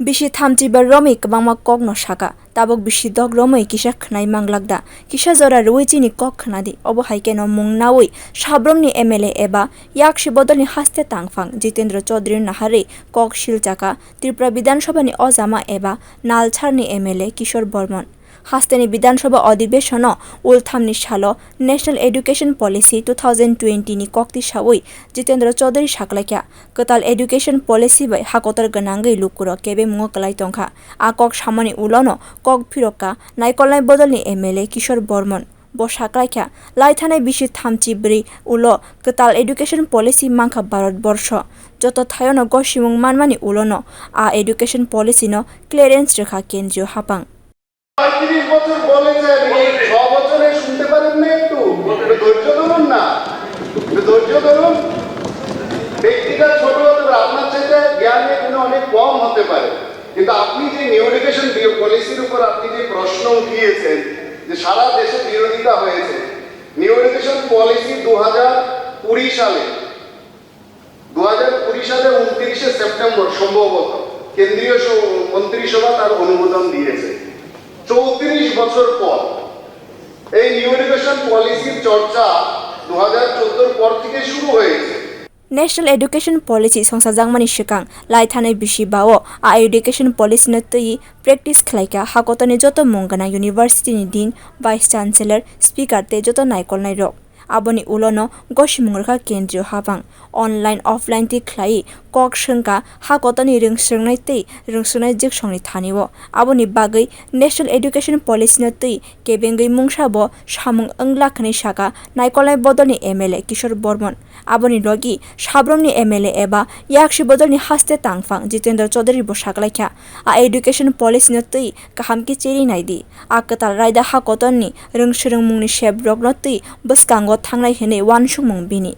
bisi thamjibar romai kwbangma kok no saka tabuk bisi dog romai kisakhwnawi manglakda kisa jora rui chinikok khwnadi obo haike no mungnawi sabroom ni MLA eba yaksi bodol ni Haste tangphang Jitendra chowdhury naharwi kok silchaka Tripura bidhansabha ni ojama eba nalchar ni MLA Kishore barman Haste ni bidhansabha adhibeshan ultham ni salo National Education Policy 2020 ni kok tisawi Jitendra chowdhury saklaikya katal education policy bai hakotar ganangai lukuro kebe mungo kalai tongkha a kok samani ulono kok phirogkha naikol nai bodol ni MLA Kishore barman bo saklaikya laithanai bisi thamchibri ulo katal education policy mangkha Bharat borsho joto thayono gosimung manmani ulono a education policy no clearance rekha kendriyo hapang ৩৫ বছর বলেছেন এই ৬ বছরে শুনতে পারেন না একটু ধৈর্য ধরুন না ধৈর্য ধরুন ব্যক্তিটা ছোট হতে পারে আপনার চাইতে জ্ঞানে কিন্তু অনেক কম হতে পারে কিন্তু আপনি যে নিউ এডুকেশন পলিসির উপর আপনি যে প্রশ্ন উঠিয়েছেন যে সারা দেশে বিরোধিতা হয়েছে নিউ এডুকেশন পলিসি 2020 সালে 29 সেপ্টেম্বর সম্ভবত কেন্দ্রীয় মন্ত্রিসভা তার অনুমোদন দিয়েছে 34 বছর পর এই নিউ এডুকেশন পলিসির চর্চা 2014 পর থেকে শুরু হয়েছে National Education Policy songsajangmani sikang laithanai bisi bao a education policy na tui practice khlaika hakotani joto mongana university ni din vice chancellor speaker te joto naikol nai rok aboni ulono gosimungrekha kendriyo hapang online offline ti khlai kok sengka hakotani rungsrengnai tei rungsrengnai jiksongni thaniwo aboni bagai National Education Policy na tui kebengai mungsabo samung onglakhani saka naikol nai bodol ni MLA Kishore barman aboni logi sabroom ni MLA eba yaksi bodol ni Haste tangphang Jitendra chowdhury bo saklaikya a education policy na tui kaham ki cheri naidi a katal raida hakoton ni rungsreng mungni shebrok no tui boskango thangnai hene wansungmung bini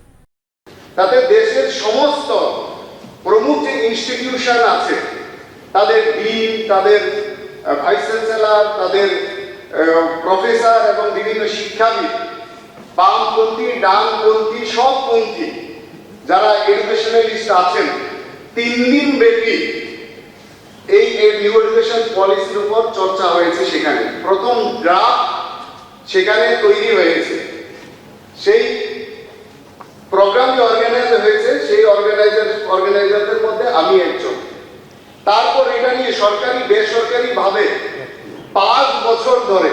তাতে দেশের সমস্ত প্রমুখ যে institution আছে তাদের dean তাদের vice chancellor তাদের professor এবং বিভিন্ন শিক্ষাবিদ বামপন্থী ডানপন্থী সবপন্থী যারা এডুকেশনালিস্ট আছেন 3 দিন ব্যাপী এই নিউ এডুকেশন পলিসির উপর চর্চা হয়েছে সেখানে প্রথম ড্রাফট সেখানে তৈরি হয়েছে সেই প্রোগ্রাম যে অর্গানাইজ হয়েছে সেই অর্গানাইজারদের মধ্যে আমি একজন তারপর এটা নিয়ে সরকারি বেসরকারি ভাবে 5 বছর ধরে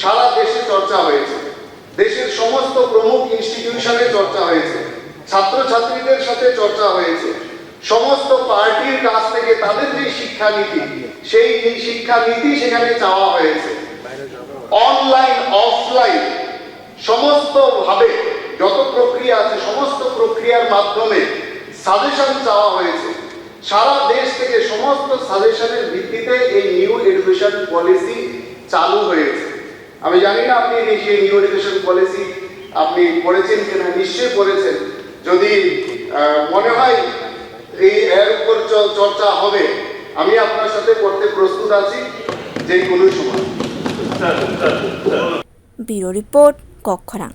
সারা দেশে চর্চা হয়েছে দেশের সমস্ত প্রমুখ ইনস্টিটিউশনে চর্চা হয়েছে ছাত্রছাত্রীদের সাথে চর্চা হয়েছে সমস্ত পার্টির কাছ থেকে তাদের যে শিক্ষানীতি সেই শিক্ষানীতি সেখানে চাওয়া হয়েছে অনলাইন অফলাইন সমস্ত ভাবে যত প্রক্রিয়া আছে সমস্ত প্রক্রিয়ার মাধ্যমে সাজেশন চাওয়া হয়েছে সারা দেশ থেকে সমস্ত সাজেশনের ভিত্তিতে এই নিউ এডুকেশন পলিসি চালু হয়েছে আমি জানি না আপনি এই নিউ এডুকেশন পলিসি আপনি পড়েছেন কিনা নিশ্চয়ই পড়েছেন যদি মনে হয় এর উপর চর্চা হবে আমি আপনার সাথে করতে প্রস্তুত আছি যে কোনো সময় ব্যুরো রিপোর্ট কক্ষরাং।